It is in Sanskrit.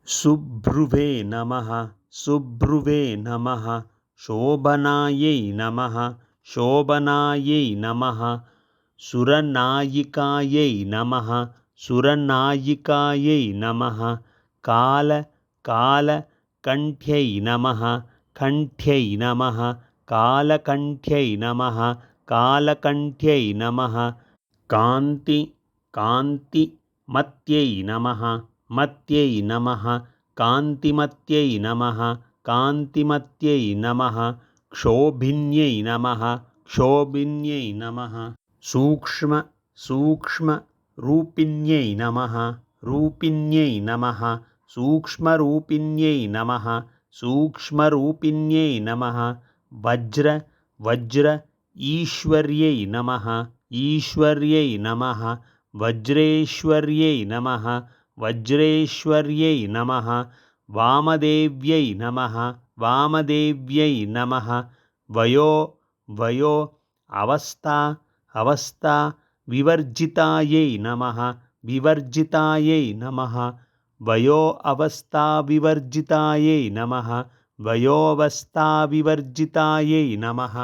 सुभ्रुवे नमः सुभ्रुवे नमः शोभनायै नमः शोभनायै नमः सुरनायिकायै नमः सुरनायिकायै नमः कालकण्ठ्यै नमः कण्ठ्यै नमः कालकण्ठ्यै नमः कालकण्ठ्यै नमः कान्तिमत्यै नमः मत्यै नमः कान्तिमत्यै नमः कान्तिमत्यै नमः क्षोभिन्यै नमः क्षोभिन्यै नमः सूक्ष्मरूपिण्यै नमः रूपिण्यै नमः सूक्ष्मरूपिण्यै नमः सूक्ष्मरूपिण्यै नमः वज्र ईश्वर्यै नमः ईश्वर्यै नमः वज्रेश्वर्यै नमः वज्रेश्वर्यै नमः वामदेव्यै नमः वामदेव्यै नमः वयो अवस्था विवर्जितायै नमः विवर्जितायै नमः वयो अवस्था विवर्जितायै नमः वयोऽवस्था विवर्जितायै नमः